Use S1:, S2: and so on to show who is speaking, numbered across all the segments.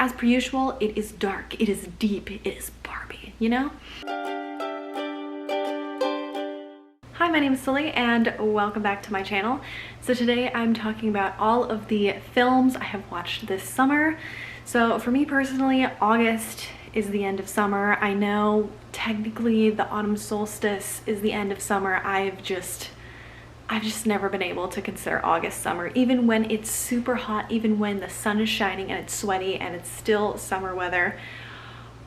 S1: as per usual, it is dark, it is deep, it is Barbie, you know? Hi, my name is Sully and welcome back to my channel. So today I'm talking about all of the films I have watched this summer. So for me personally, August is the end of summer. I know technically the autumn solstice is the end of summer. I've just never been able to consider August summer. Even when it's super hot, even when the sun is shining and it's sweaty and it's still summer weather,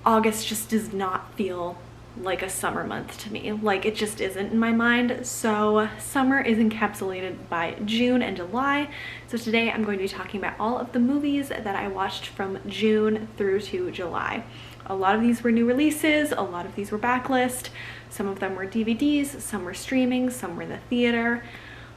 S1: August just does not feel like a summer month to me. Like, it just isn't in my mind. So summer is encapsulated by June and July. So today I'm going to be talking about all of the movies that I watched from June through to July. A lot of these were new releases, a lot of these were backlist, some of them were DVDs, some were streaming, some were in the theater,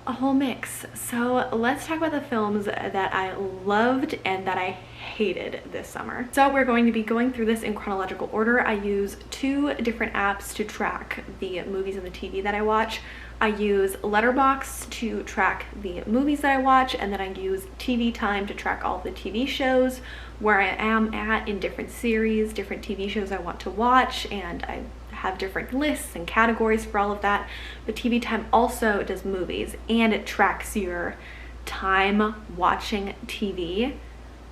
S1: a whole mix. So let's talk about the films that I loved and that I hated this summer. So we're going to be going through this in chronological order. I use two different apps to track the movies and the TV that I watch. I use Letterboxd to track the movies that I watch, and then I use TV Time to track all the TV shows, where I am at in different series, different TV shows I want to watch, and I have different lists and categories for all of that. But TV Time also does movies, and it tracks your time watching TV,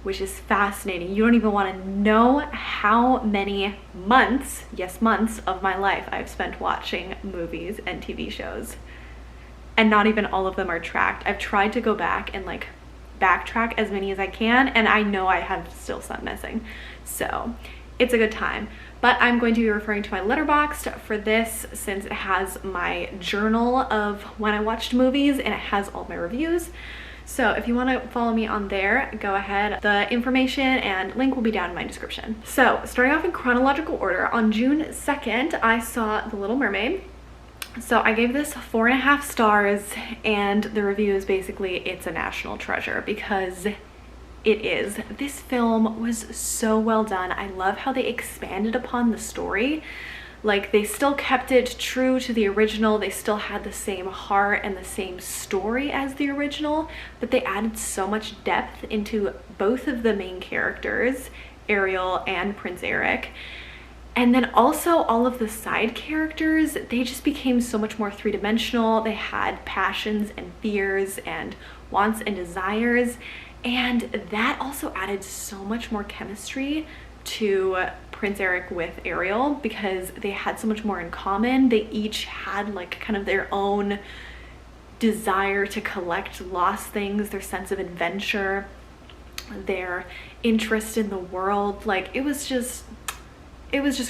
S1: which is fascinating. You don't even want to know how many months, yes, months of my life I've spent watching movies and TV shows. And not even all of them are tracked. I've tried to go back and like backtrack as many as I can, and I know I have still some missing. So it's a good time. But I'm going to be referring to my Letterboxd for this, since it has my journal of when I watched movies and it has all my reviews. So if you want to follow me on there, go ahead. The information and link will be down in my description. So starting off in chronological order, on June 2nd, I saw The Little Mermaid. So I gave this 4.5 stars, and the review is basically it's a national treasure, because it is. This film was so well done. I love how they expanded upon the story. Like, they still kept it true to the original. They still had the same heart and the same story as the original, but they added so much depth into both of the main characters, Ariel and Prince Eric. And then also all of the side characters, they just became so much more three-dimensional. They had passions and fears and wants and desires. And that also added so much more chemistry to Prince Eric with Ariel, because they had so much more in common. They each had like kind of their own desire to collect lost things, their sense of adventure, their interest in the world. Like, it was just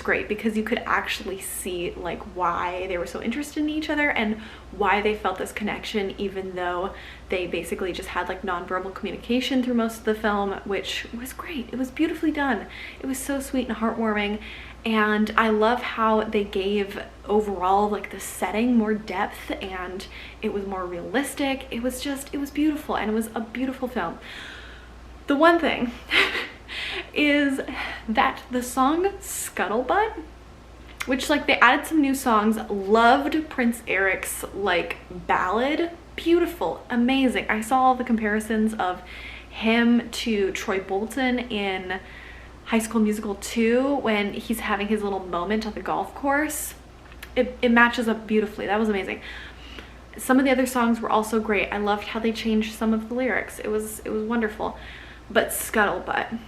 S1: great, because you could actually see like why they were so interested in each other and why they felt this connection, even though they basically just had like nonverbal communication through most of the film, which was great. It was beautifully done. It was so sweet and heartwarming. And I love how they gave overall like the setting more depth, and it was more realistic. It was beautiful, and it was a beautiful film. The one thing is that the song Scuttlebutt, which like they added some new songs, loved Prince Eric's like ballad, beautiful, amazing. I saw all the comparisons of him to Troy Bolton in High School Musical 2 when he's having his little moment on the golf course. It matches up beautifully. That was amazing. Some of the other songs were also great. I loved how they changed some of the lyrics. It was wonderful. But Scuttlebutt,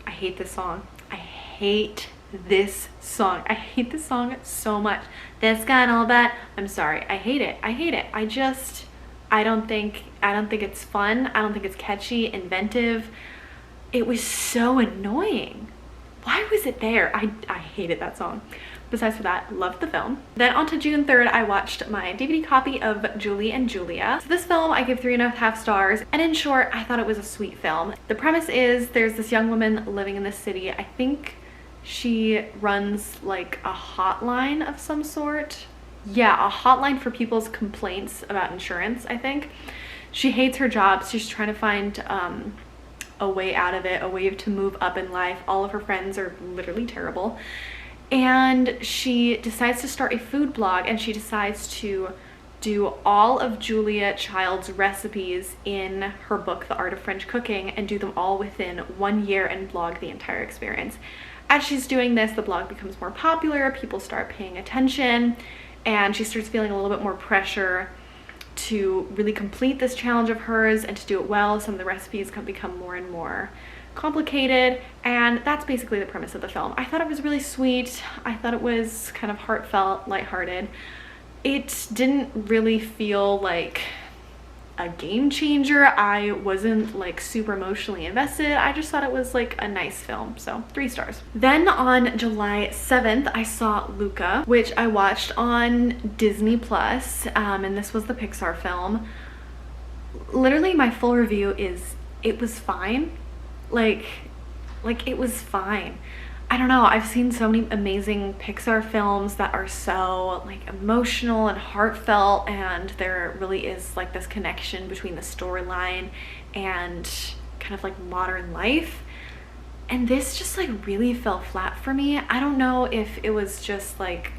S1: I hate this song. I hate this song. I hate this song so much. The Scuttlebutt. I'm sorry. I hate it. I hate it. I don't think it's fun. I don't think it's catchy, inventive. It was so annoying. Why was it there? I hated that song. Besides for that, loved the film. Then on to June 3rd, I watched my DVD copy of Julie and Julia. So this film I give 3.5 stars, and in short, I thought it was a sweet film. The premise is there's this young woman living in this city. I think she runs like a hotline of some sort. Yeah, a hotline for people's complaints about insurance, I think. She hates her job. So she's trying to find a way out of it, a way to move up in life. All of her friends are literally terrible. And she decides to start a food blog, and she decides to do all of Julia Child's recipes in her book, The Art of French Cooking, and do them all within 1 year and blog the entire experience. As she's doing this, the blog becomes more popular, people start paying attention, and she starts feeling a little bit more pressure to really complete this challenge of hers and to do it well. Some of the recipes can become more and more complicated, and that's basically the premise of the film. I thought it was really sweet. I thought it was kind of heartfelt, lighthearted. It didn't really feel like a game changer. I wasn't like super emotionally invested. I just thought it was like a nice film, so 3 stars. Then on July 7th, I saw Luca, which I watched on Disney Plus, and this was the Pixar film. Literally my full review is it was fine. Like it was fine. I don't know, I've seen so many amazing Pixar films that are so like emotional and heartfelt, and there really is like this connection between the storyline and kind of like modern life. And this just like really fell flat for me. I don't know if it was just like,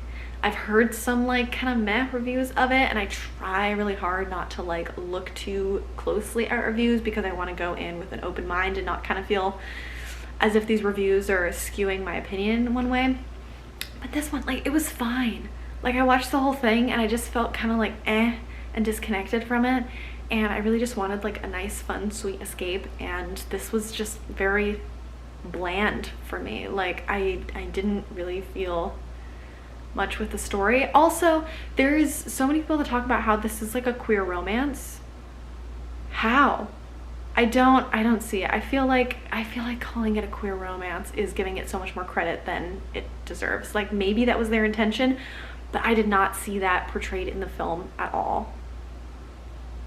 S1: I've heard some like kind of meh reviews of it, and I try really hard not to like look too closely at reviews because I want to go in with an open mind and not kind of feel as if these reviews are skewing my opinion in one way. But this one, like, it was fine. Like, I watched the whole thing and I just felt kind of like and disconnected from it, and I really just wanted like a nice, fun, sweet escape, and this was just very bland for me. Like, I didn't really feel much with the story. Also, there's so many people that talk about how this is like a queer romance. How? I don't see it. I feel like calling it a queer romance is giving it so much more credit than it deserves. Like, maybe that was their intention, but I did not see that portrayed in the film at all.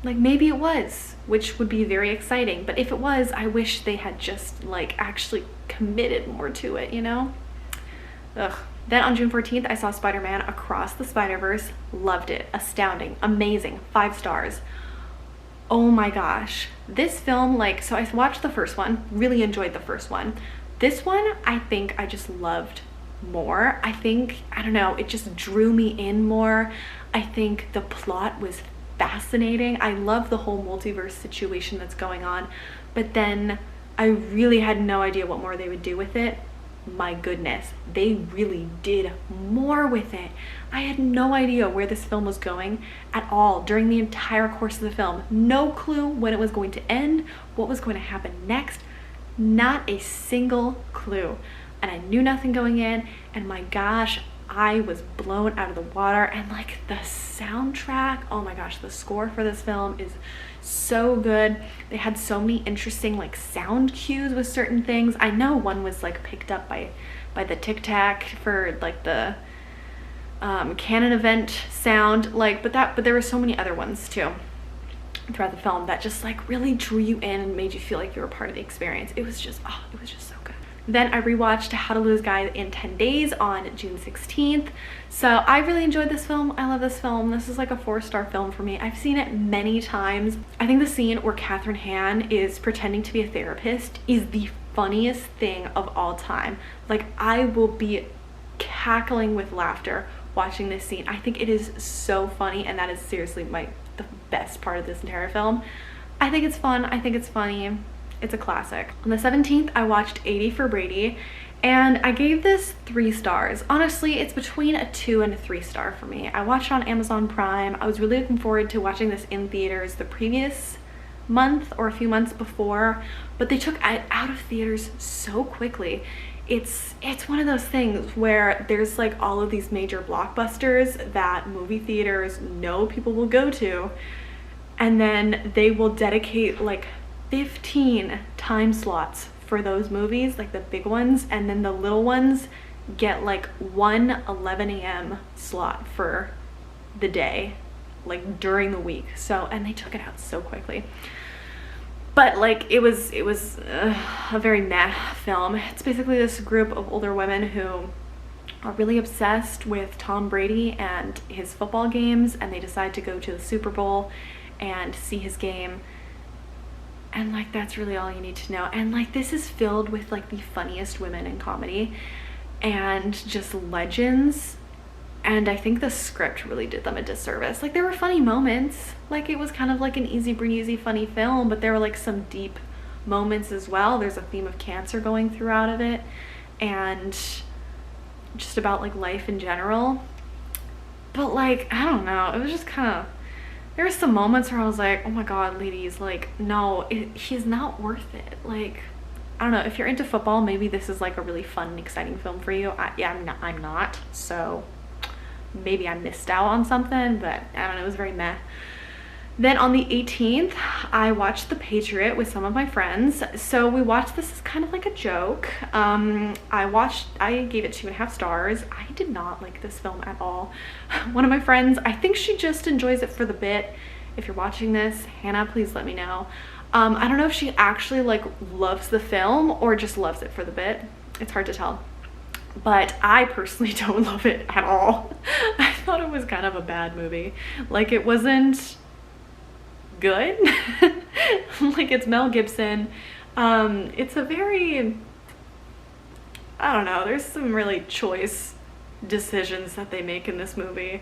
S1: Like, maybe it was, which would be very exciting, but if it was, I wish they had just like actually committed more to it, you know? Ugh. Then on June 14th, I saw SpiderMan Across the Spider-Verse. Loved it. Astounding. Amazing. 5 stars. Oh my gosh, this film, like, so I watched the first one, really enjoyed the first one. This one, I think I just loved more. I don't know, it just drew me in more. I think the plot was fascinating. I love the whole multiverse situation that's going on, but then I really had no idea what more they would do with it. My goodness, they really did more with it. I had no idea where this film was going at all during the entire course of the film. No clue when it was going to end, what was going to happen next. Not a single clue. And I knew nothing going in, and my gosh, I was blown out of the water. And like the soundtrack, oh my gosh, the score for this film is so good. They had so many interesting like sound cues with certain things. I know one was like picked up by the Tic Tac for like the canon event sound, like, but there were so many other ones too throughout the film that just like really drew you in and made you feel like you were part of the experience. It was just so good. Then I rewatched How to Lose a Guy in 10 Days on June 16th. So I really enjoyed this film. I love this film. This is like a 4-star film for me. I've seen it many times. I think the scene where Catherine Hahn is pretending to be a therapist is the funniest thing of all time. Like, I will be cackling with laughter watching this scene. I think it is so funny, and that is seriously the best part of this entire film. I think it's fun. I think it's funny. It's a classic. On the 17th, I watched 80 for Brady, and I gave this 3 stars. Honestly, it's between a 2 and a 3 star for me. I watched it on Amazon Prime. I was really looking forward to watching this in theaters the previous month or a few months before, but they took it out of theaters so quickly. It's one of those things where there's like all of these major blockbusters that movie theaters know people will go to, and then they will dedicate like 15 time slots for those movies, like the big ones, and then the little ones get like one 11 a.m. slot for the day, like during the week. So, and they took it out so quickly. But like it was a very meh film. It's basically this group of older women who are really obsessed with Tom Brady and his football games, and they decide to go to the Super Bowl and see his game. And like that's really all you need to know. And like this is filled with like the funniest women in comedy and just legends And I think the script really did them a disservice. Like, there were funny moments, like it was kind of like an easy breezy funny film, but there were like some deep moments as well. There's a theme of cancer going throughout of it, and just about like life in general. But like, I don't know, it was just kind of, there were some moments where I was like, oh my god, ladies, like, no, he's not worth it. Like, I don't know, if you're into football, maybe this is like a really fun and exciting film for you. I'm not, so maybe I missed out on something, but I don't know, it was very meh. Then on the 18th, I watched The Patriot with some of my friends. So we watched this as kind of like a joke. I gave it 2.5 stars. I did not like this film at all. One of my friends, I think she just enjoys it for the bit. If you're watching this, Hannah, please let me know. I don't know if she actually like loves the film or just loves it for the bit. It's hard to tell. But I personally don't love it at all. I thought it was kind of a bad movie. Like, it wasn't good. Like, it's Mel Gibson. It's a very, I don't know, there's some really choice decisions that they make in this movie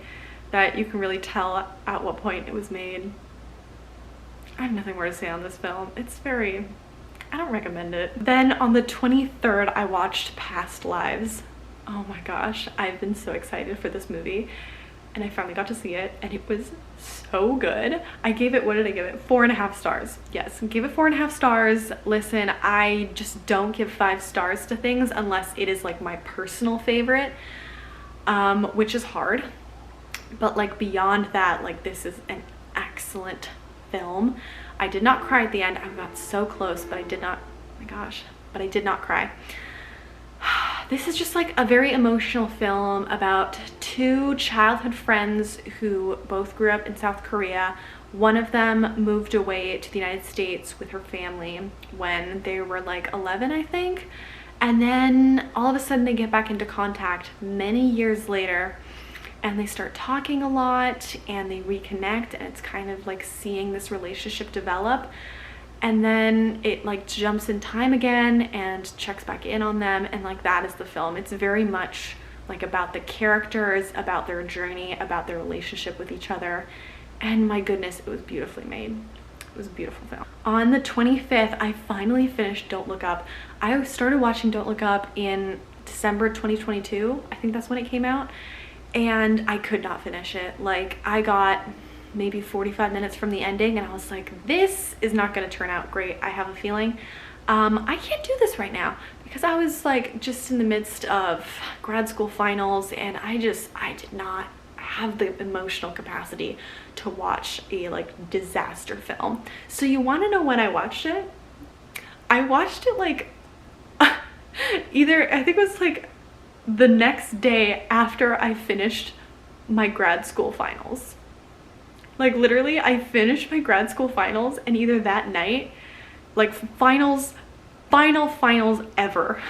S1: that you can really tell at what point it was made. I have nothing more to say on this film. It's very, I don't recommend it. Then on the 23rd, I watched Past Lives. Oh my gosh, I've been so excited for this movie, and I finally got to see it, and it was so good. I gave it, what did I give it? 4.5 stars. Yes, give it 4.5 stars. Listen, I just don't give 5 stars to things unless it is like my personal favorite, which is hard. But like beyond that, like, this is an excellent film. I did not cry at the end. I got so close, but I did not, oh my gosh, but I did not cry. This is just like a very emotional film about 2 childhood friends who both grew up in South Korea. One of them moved away to the United States with her family when they were like 11, I think. And then all of a sudden they get back into contact many years later, and they start talking a lot and they reconnect, and it's kind of like seeing this relationship develop. And then it like jumps in time again and checks back in on them, and like that is the film. It's very much like about the characters, about their journey, about their relationship with each other. And my goodness, it was beautifully made. It was a beautiful film. On the 25th, I finally finished Don't Look Up. I started watching Don't Look Up in December 2022. I think that's when it came out. And I could not finish it. Like, I got maybe 45 minutes from the ending and I was like, this is not going to turn out great. I have a feeling I can't do this right now, because I was like just in the midst of grad school finals, and I did not have the emotional capacity to watch a like disaster film. So you want to know when I watched it? I watched it like either, I think it was like the next day after I finished my grad school finals. Like, literally, I finished my grad school finals, and either that night, like finals ever,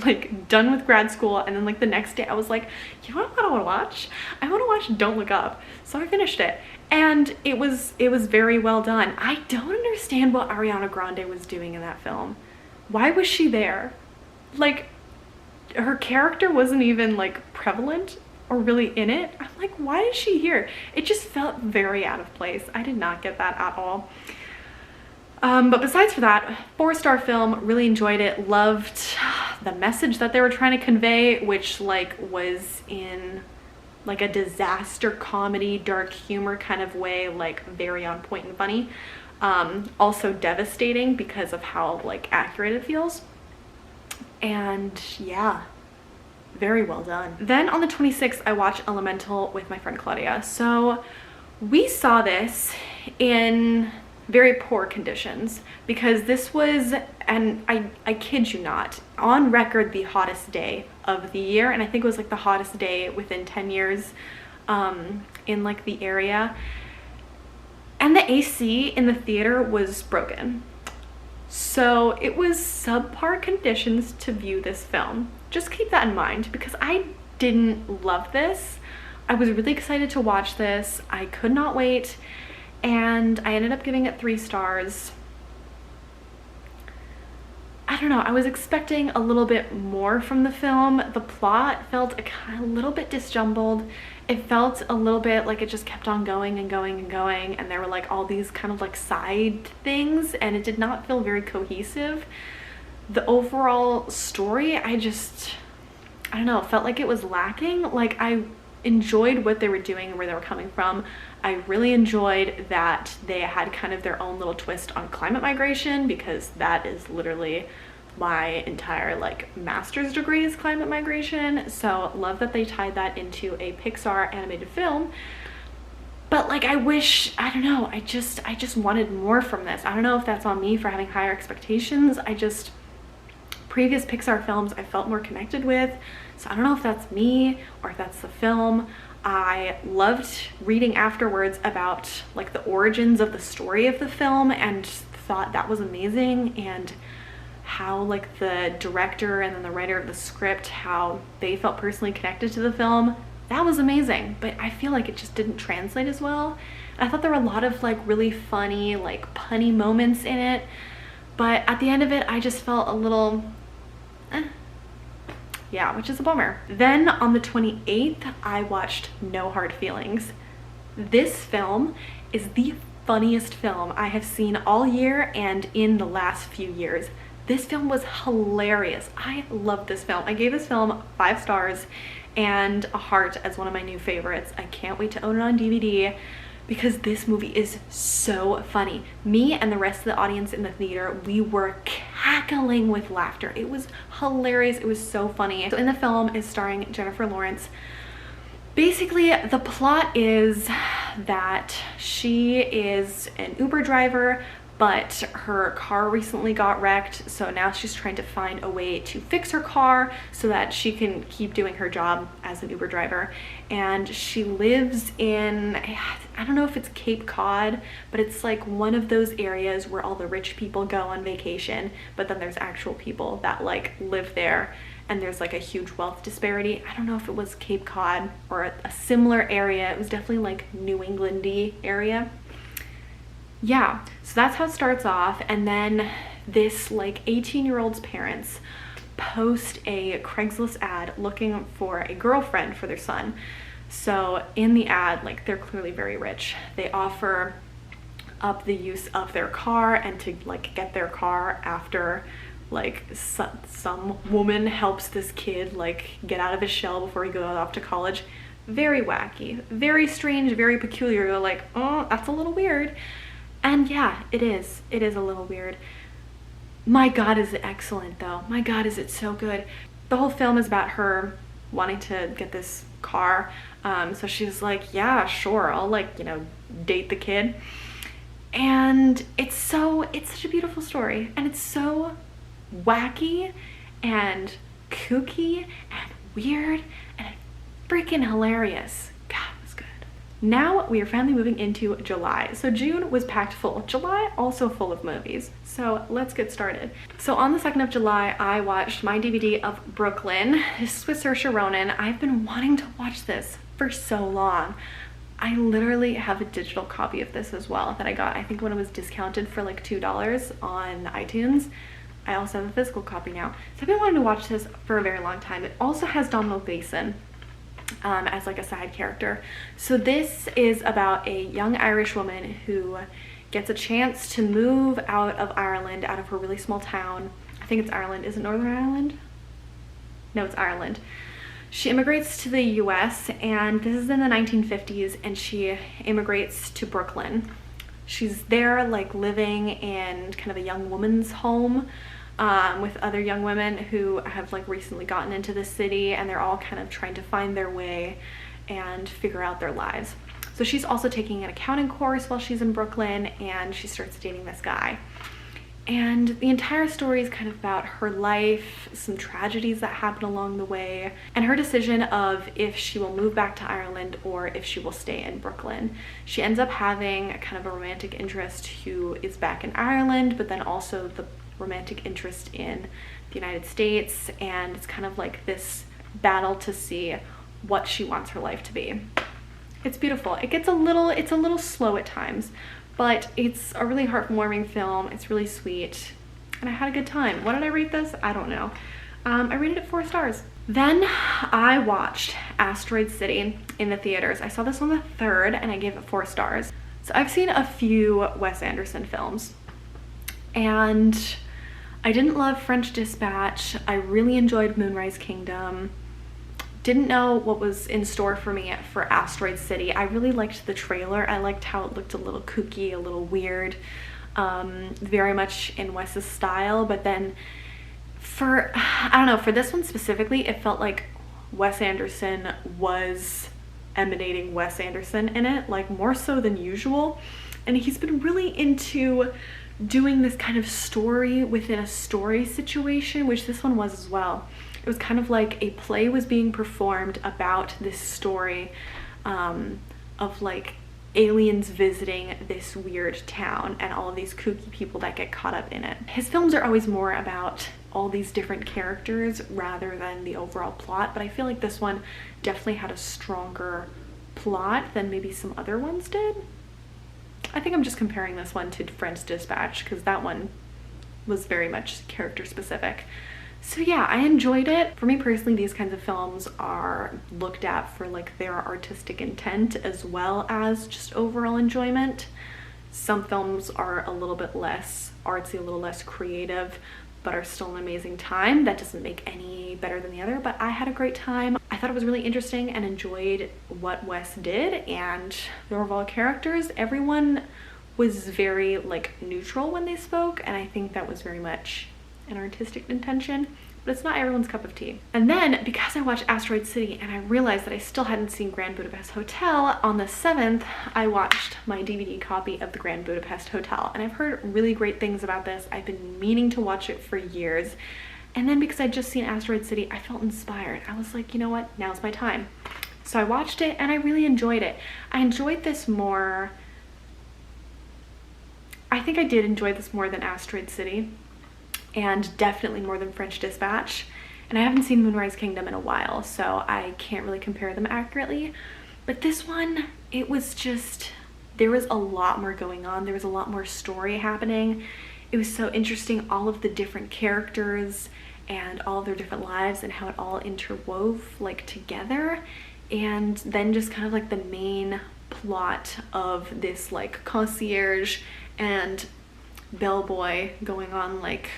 S1: like done with grad school, and then like the next day I was like, you know what I want to watch? I want to watch Don't Look Up. So I finished it, and it was very well done. I don't understand what Ariana Grande was doing in that film. Why was she there? Like, her character wasn't even like prevalent or really in it. I'm like, why is she here? It just felt very out of place. I did not get that at all. But besides for that, 4-star film, really enjoyed it. Loved the message that they were trying to convey, which like was in like a disaster comedy, dark humor kind of way, like very on point and funny. Also devastating because of how like accurate it feels. And yeah, very well done. Then on the 26th, I watched Elemental with my friend Claudia. So we saw this in very poor conditions, because this was, and I kid you not, on record the hottest day of the year, and I think it was like the hottest day within 10 years in like the area. And the AC in the theater was broken. So it was subpar conditions to view this film. Just keep that in mind, because I didn't love this. I was really excited to watch this. I could not wait, and I ended up giving it 3 stars. I I don't know, I was expecting a little bit more from the film. The plot felt a little bit disjumbled. It felt a little bit like it just kept on going and going and going, and there were like all these kind of like side things, and it did not feel very cohesive. The overall story, I don't know, felt like it was lacking. Like, I enjoyed what they were doing and where they were coming from. I really enjoyed that they had kind of their own little twist on climate migration, because that is literally my entire like master's degree is climate migration. So love that they tied that into a Pixar animated film. But like, I don't know, I just wanted more from this. I don't know if that's on me for having higher expectations. Previous Pixar films I felt more connected with. So I don't know if that's me or if that's the film. I loved reading afterwards about like the origins of the story of the film, and thought that was amazing, and how like the director and then the writer of the script, how they felt personally connected to the film. That was amazing, but I feel like it just didn't translate as well. And I thought there were a lot of like really funny, like punny moments in it, but at the end of it, I just felt a little yeah, which is a bummer. Then on the 28th, I watched No Hard Feelings. This film is the funniest film I have seen all year and in the last few years. This film was hilarious. I love this film. I gave this film 5 stars and a heart as one of my new favorites. I can't wait to own it on DVD, because this movie is so funny. Me and the rest of the audience in the theater, we were cackling with laughter. It was hilarious. It was so funny. So in the film is starring Jennifer Lawrence. Basically, the plot is that she is an Uber driver, but her car recently got wrecked, so now she's trying to find a way to fix her car so that she can keep doing her job as an Uber driver. And she lives in, I don't know if it's Cape Cod, but it's like one of those areas where all the rich people go on vacation, but then there's actual people that like live there, and there's like a huge wealth disparity. I don't know if it was Cape Cod or a similar area. It was definitely like New England-y area. Yeah, so that's how it starts off. And then this like 18-year-old's parents post a Craigslist ad looking for a girlfriend for their son. So in the ad, like, they're clearly very rich. They offer up the use of their car and to like get their car after like some woman helps this kid like get out of his shell before he goes off to college. Very wacky, very strange, very peculiar. You're like, oh, that's a little weird. And yeah, it is a little weird. My God, is it excellent though. My God, is it so good. The whole film is about her wanting to get this car. So she's like, yeah, sure, I'll like, you know, date the kid. And it's such a beautiful story, and it's so wacky and kooky and weird and freaking hilarious. God, it was good. Now we are finally moving into July. So June was packed full. July also full of movies. So let's get started. So on the 2nd of July, I watched my DVD of Brooklyn. This is with Saoirse Ronan. I've been wanting to watch this for so long. I literally have a digital copy of this as well that I got, I think, when it was discounted for like $2 on iTunes. I also have a physical copy now. So I've been wanting to watch this for a very long time. It also has Domhnall Gleeson as like a side character. So this is about a young Irish woman who gets a chance to move out of Ireland, out of her really small town. I think it's Ireland. Is it Northern Ireland? No, it's Ireland. She immigrates to the US, and this is in the 1950s, and she immigrates to Brooklyn. She's there like living in kind of a young woman's home with other young women who have like recently gotten into the city, and they're all kind of trying to find their way and figure out their lives. So she's also taking an accounting course while she's in Brooklyn, and she starts dating this guy. And the entire story is kind of about her life, some tragedies that happen along the way, and her decision of if she will move back to Ireland or if she will stay in Brooklyn. She ends up having a kind of a romantic interest who is back in Ireland, but then also the romantic interest in the United States, and it's kind of like this battle to see what she wants her life to be. It's beautiful. It's a little slow at times, but it's a really heartwarming film. It's really sweet. and I had a good time. What did I rate this? I don't know. I rated it 4 stars. Then I watched Asteroid City in the theaters. I saw this on the 3rd and I gave it 4 stars. So I've seen a few Wes Anderson films and I didn't love French Dispatch. I really enjoyed Moonrise Kingdom. Didn't know what was in store for me for Asteroid City. I really liked the trailer. I liked how it looked a little kooky, a little weird, very much in Wes's style. But then I don't know, for this one specifically, it felt like Wes Anderson was emanating Wes Anderson in it, like more so than usual. And he's been really into doing this kind of story within a story situation, which this one was as well. It was kind of like a play was being performed about this story of like aliens visiting this weird town and all of these kooky people that get caught up in it. His films are always more about all these different characters rather than the overall plot, but I feel like this one definitely had a stronger plot than maybe some other ones did. I think I'm just comparing this one to French Dispatch because that one was very much character specific. So yeah, I enjoyed it. For me personally, these kinds of films are looked at for like their artistic intent as well as just overall enjoyment. Some films are a little bit less artsy, a little less creative, but are still an amazing time. That doesn't make any better than the other, but I had a great time. I thought it was really interesting and enjoyed what Wes did and the overall characters. Everyone was very like neutral when they spoke, and I think that was very much an artistic intention, but it's not everyone's cup of tea. And then because I watched Asteroid City and I realized that I still hadn't seen Grand Budapest Hotel, on the 7th I watched my DVD copy of the Grand Budapest Hotel, and I've heard really great things about this. I've been meaning to watch it for years, and then because I'd just seen Asteroid City, I felt inspired. I was like, you know what, now's my time. So I watched it and I really enjoyed it. I enjoyed this more, I think I did enjoy this more than Asteroid City, and definitely more than French Dispatch. And I haven't seen Moonrise Kingdom in a while, so I can't really compare them accurately. But this one, it was just, there was a lot more going on. There was a lot more story happening. It was so interesting, all of the different characters and all of their different lives and how it all interwove like together. And then just kind of like the main plot of this like concierge and bellboy going on like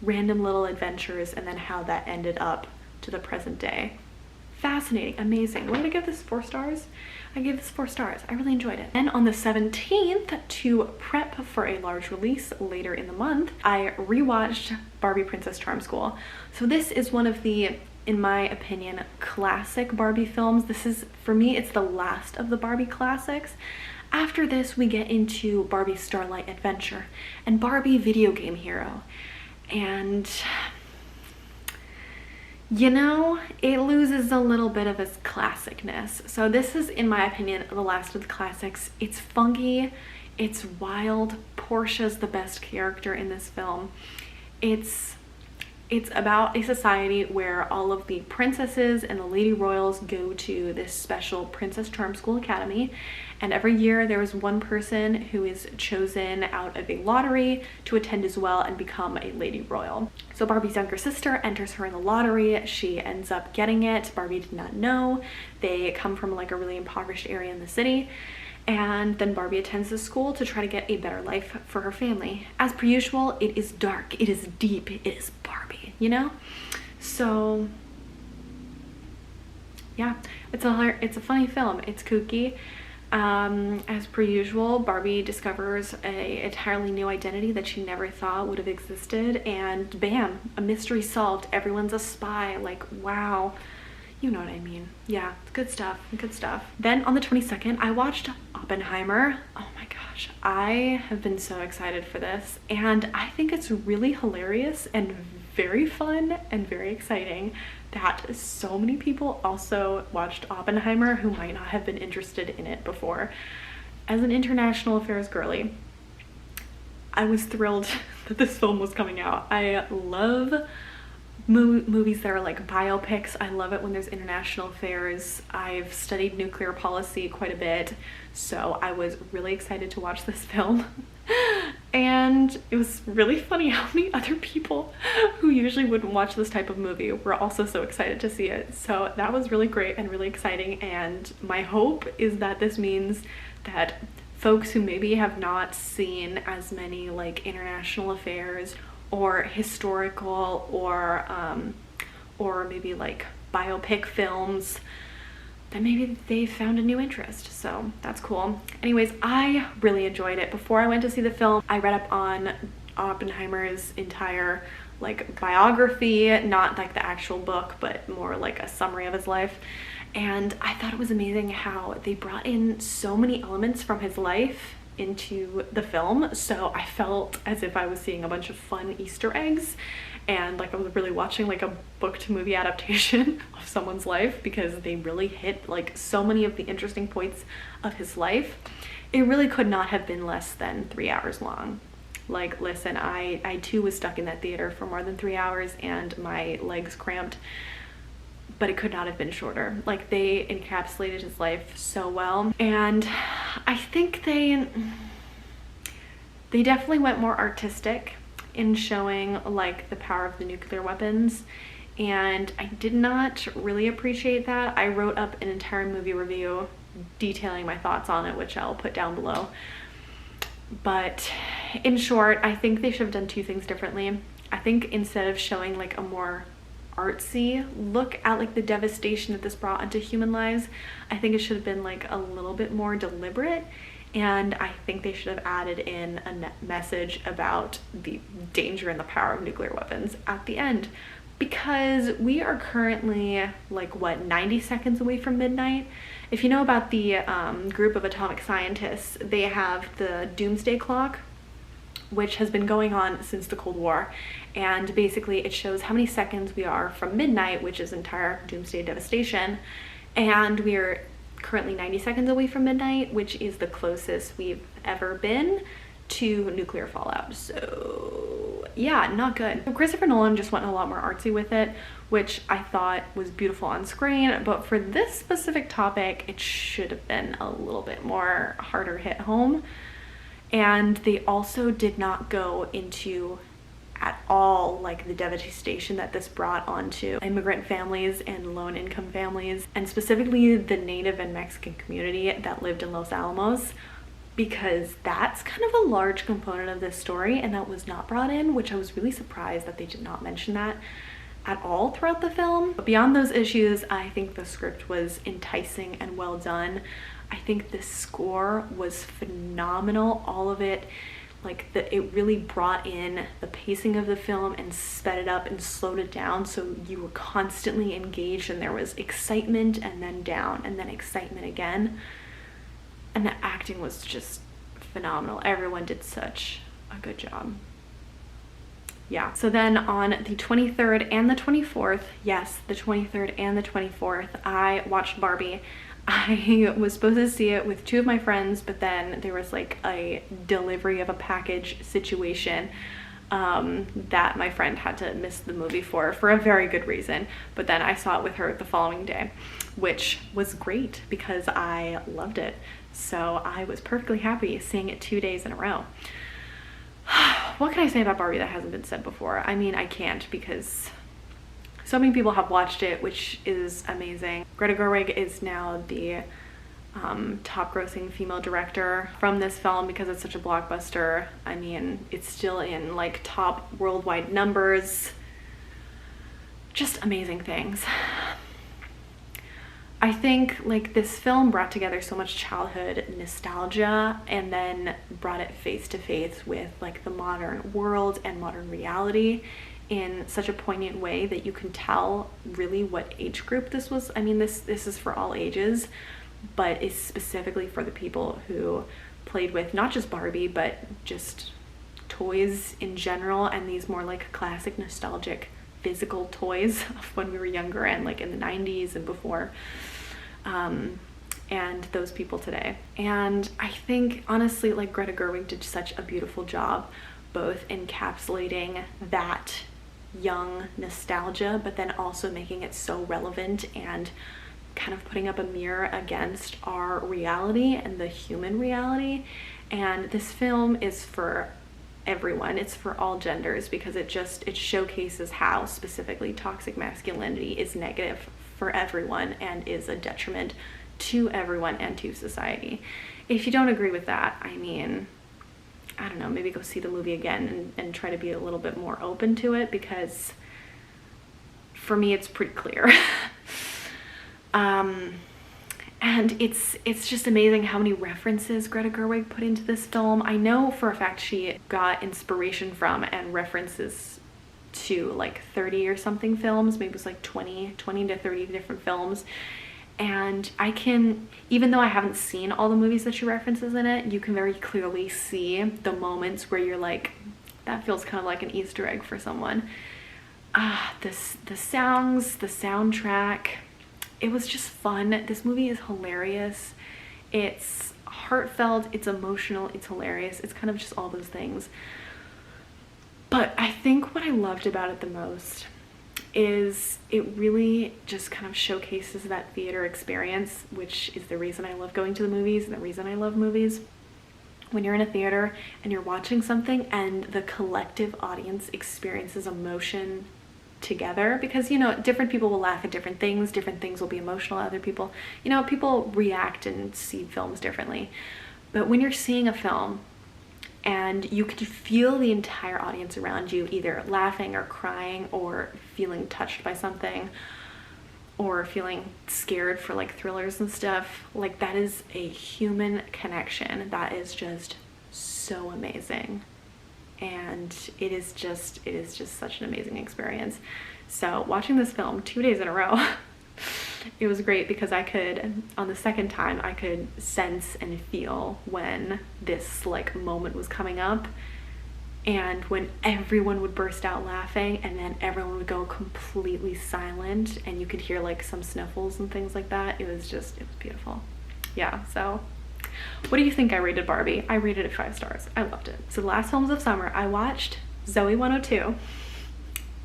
S1: random little adventures, and then how that ended up to the present day. Fascinating, amazing. What did I give this? 4 stars? I gave this 4 stars. I really enjoyed it. And on the 17th, to prep for a large release later in the month, I rewatched Barbie Princess Charm School. So this is one of the, in my opinion, classic Barbie films. This is, for me, it's the last of the Barbie classics. After this, we get into Barbie Starlight Adventure and Barbie Video Game Hero. And you know, it loses a little bit of its classicness. So this is, in my opinion, the last of the classics. It's funky, it's wild. Portia's the best character in this film. It's about a society where all of the princesses and the lady royals go to this special Princess Charm School Academy, and every year there is one person who is chosen out of a lottery to attend as well and become a lady royal. So Barbie's younger sister enters her in the lottery. She ends up getting it. Barbie did not know. They come from like a really impoverished area in the city. And then Barbie attends the school to try to get a better life for her family. As per usual, it is dark, it is deep, it is Barbie, you know? So yeah, it's a funny film. It's kooky. As per usual, Barbie discovers an entirely new identity that she never thought would have existed, and bam, a mystery solved. Everyone's a spy. Like, wow. You know what I mean. Yeah, good stuff, good stuff. Then on the 22nd, I watched Oppenheimer. Oh my gosh, I have been so excited for this, and I think it's really hilarious and very fun and very exciting that so many people also watched Oppenheimer who might not have been interested in it before. As an international affairs girly, I was thrilled that this film was coming out. I love movies that are like biopics. I love it when there's international affairs. I've studied nuclear policy quite a bit, so I was really excited to watch this film. And it was really funny how many other people who usually wouldn't watch this type of movie were also so excited to see it. So that was really great and really exciting, and my hope is that this means that folks who maybe have not seen as many like international affairs or historical or maybe like biopic films, that maybe they found a new interest. So that's cool. Anyways, I really enjoyed it. Before I went to see the film, I read up on Oppenheimer's entire like biography, not like the actual book, but more like a summary of his life. And I thought it was amazing how they brought in so many elements from his life into the film. So I felt as if I was seeing a bunch of fun Easter eggs, and like I was really watching like a book to movie adaptation of someone's life, because they really hit like so many of the interesting points of his life. It really could not have been less than 3 hours long. Like, listen, I too was stuck in that theater for more than 3 hours and my legs cramped, but it could not have been shorter. Like, they encapsulated his life so well, and I think they definitely went more artistic in showing like the power of the nuclear weapons, and I did not really appreciate that. I wrote up an entire movie review detailing my thoughts on it, which I'll put down below. But in short, I think they should have done two things differently. I think instead of showing like a more artsy look at like the devastation that this brought into human lives, I think it should have been like a little bit more deliberate. And I think they should have added in a message about the danger and the power of nuclear weapons at the end, because we are currently like, what, 90 seconds away from midnight? If you know about the group of atomic scientists, they have the doomsday clock, which has been going on since the Cold War. And basically it shows how many seconds we are from midnight, which is entire doomsday devastation. And we're currently 90 seconds away from midnight, which is the closest we've ever been to nuclear fallout. So yeah, not good. Christopher Nolan just went a lot more artsy with it, which I thought was beautiful on screen, but for this specific topic, it should have been a little bit more harder hit home. And they also did not go into at all like the devastation that this brought onto immigrant families and low income families, and specifically the Native and Mexican community that lived in Los Alamos, because that's kind of a large component of this story, and that was not brought in, which I was really surprised that they did not mention that at all throughout the film. But beyond those issues, I think the script was enticing and well done. I think the score was phenomenal, all of it. Like, it really brought in the pacing of the film and sped it up and slowed it down, so you were constantly engaged, and there was excitement and then down and then excitement again. And the acting was just phenomenal. Everyone did such a good job. Yeah. So then on the 23rd and the 24th, yes, the 23rd and the 24th, I watched Barbie. I was supposed to see it with two of my friends, but then there was like a delivery of a package situation that my friend had to miss the movie for a very good reason. But then I saw it with her the following day, which was great because I loved it. So I was perfectly happy seeing it 2 days in a row. What can I say about Barbie that hasn't been said before? I mean, I can't, because so many people have watched it, which is amazing. Greta Gerwig is now the top grossing female director from this film because it's such a blockbuster. I mean, it's still in like top worldwide numbers. Just amazing things. I think like this film brought together so much childhood nostalgia and then brought it face to face with like the modern world and modern reality in such a poignant way that you can tell really what age group this was. I mean, this is for all ages, but it's specifically for the people who played with not just Barbie, but just toys in general, and these more like classic nostalgic physical toys of when we were younger and like in the 90s and before, and those people today. And I think honestly, like, Greta Gerwig did such a beautiful job both encapsulating that young nostalgia, but then also making it so relevant and kind of putting up a mirror against our reality and the human reality. And this film is for everyone, it's for all genders, because it showcases how specifically toxic masculinity is negative for everyone and is a detriment to everyone and to society. If you don't agree with that, I mean, I don't know, maybe go see the movie again and try to be a little bit more open to it, because for me it's pretty clear. And it's just amazing how many references Greta Gerwig put into this film. I know for a fact she got inspiration from and references to like 30 or something films, maybe it was like 20 to 30 different films. And I can, even though I haven't seen all the movies that she references in it, you can very clearly see the moments where you're like, that feels kind of like an Easter egg for someone. The songs, the soundtrack, it was just fun. This movie is hilarious. It's heartfelt, it's emotional, it's hilarious. It's kind of just all those things. But I think what I loved about it the most is it really just kind of showcases that theater experience, which is the reason I love going to the movies and the reason I love movies. When you're in a theater and you're watching something and the collective audience experiences emotion together, because, you know, different people will laugh at different things will be emotional to other people. You know, people react and see films differently. But when you're seeing a film and you can feel the entire audience around you either laughing or crying or feeling touched by something or feeling scared for like thrillers and stuff, like that is a human connection that is just so amazing. And it is just such an amazing experience. So watching this film 2 days in a row, it was great because I could, on the second time, I could sense and feel when this like moment was coming up, and when everyone would burst out laughing and then everyone would go completely silent and you could hear like some sniffles and things like that. It was beautiful. Yeah, so what do you think I rated Barbie? I rated it 5 stars. I loved it. So the last films of summer, I watched Zoe 102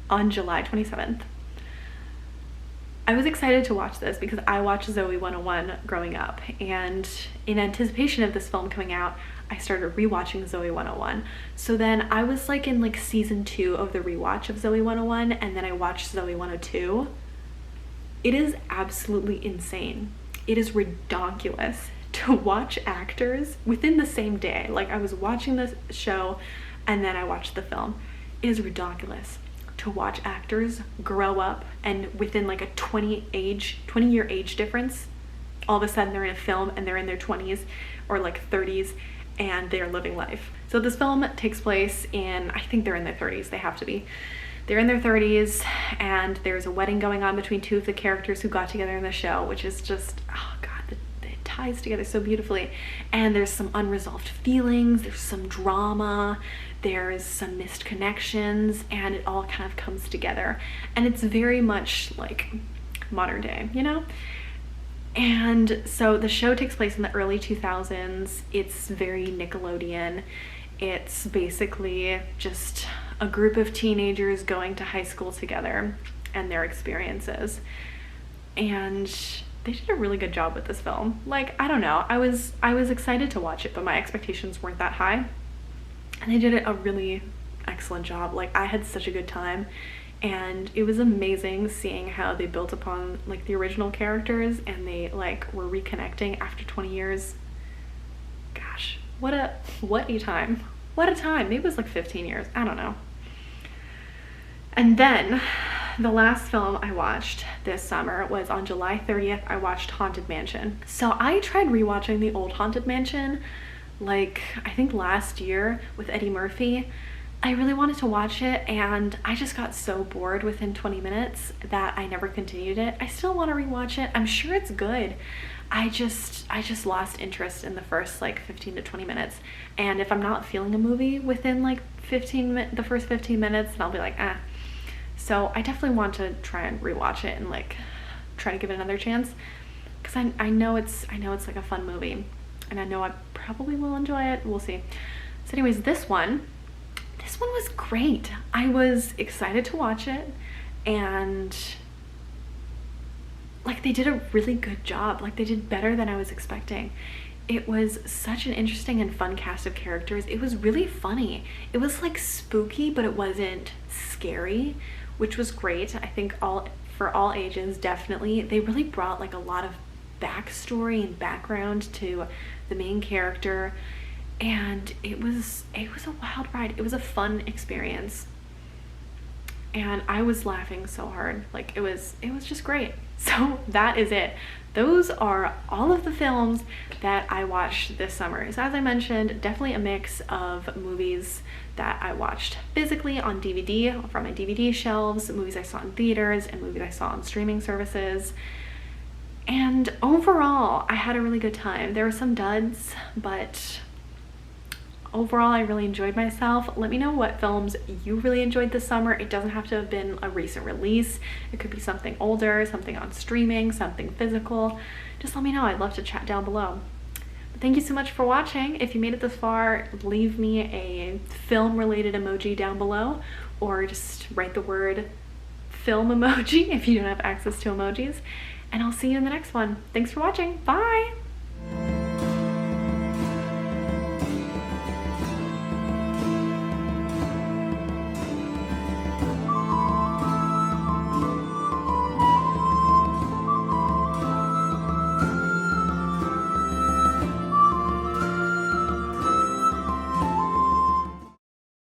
S1: on July 27th. I was excited to watch this because I watched Zoe 101 growing up, and in anticipation of this film coming out, I started rewatching Zoe 101. So then I was like in like season 2 of the rewatch of Zoe 101, and then I watched Zoe 102. It is absolutely insane. It is ridiculous to watch actors within the same day. Like, I was watching this show and then I watched the film. It is ridiculous to watch actors grow up, and within like a 20-year age difference, all of a sudden they're in a film and they're in their 20s or like 30s and they're living life. So this film takes place in, I think they're in their 30s, they have to be. They're in their 30s and there's a wedding going on between 2 of the characters who got together in the show, which is just, oh God, it ties together so beautifully. And there's some unresolved feelings, there's some drama, there's some missed connections, and it all kind of comes together. And it's very much like modern day, you know? And so the show takes place in the early 2000s. It's very Nickelodeon. It's basically just a group of teenagers going to high school together and their experiences. And they did a really good job with this film. Like, I don't know, I was excited to watch it, but my expectations weren't that high. And they did a really excellent job. Like, I had such a good time. And it was amazing seeing how they built upon like the original characters, and they like were reconnecting after 20 years. Gosh, what a time. What a time. Maybe it was like 15 years. I don't know. And then the last film I watched this summer was on July 30th. I watched Haunted Mansion. So I tried rewatching the old Haunted Mansion, like I think last year with Eddie Murphy. I really wanted to watch it, and I just got so bored within 20 minutes that I never continued it. I still want to rewatch it. I'm sure it's good. I just lost interest in the first like 15 to 20 minutes. And if I'm not feeling a movie within like the first 15 minutes, then I'll be like, ah. So I definitely want to try and rewatch it and like try to give it another chance, because I know it's like a fun movie, and I know I probably will enjoy it. We'll see. So anyways, this one was great. I was excited to watch it, and like they did a really good job. Like, they did better than I was expecting. it was such an interesting and fun cast of characters. It was really funny. It was like spooky, but it wasn't scary, which was great. I think for all ages, definitely. They really brought like a lot of backstory and background to the main character, and it was a wild ride. It was a fun experience, and I was laughing so hard. Like it was just great. So that is it. Those are all of the films that I watched this summer. So as I mentioned, definitely a mix of movies that I watched physically on DVD from my DVD shelves, movies I saw in theaters, and movies I saw on streaming services. And overall, I had a really good time. There were some duds, but overall, I really enjoyed myself. Let me know what films you really enjoyed this summer. It doesn't have to have been a recent release. It could be something older, something on streaming, something physical. Just let me know. I'd love to chat down below. But thank you so much for watching. If you made it this far, leave me a film-related emoji down below, or just write the word film emoji if you don't have access to emojis. And I'll see you in the next one. Thanks for watching. Bye!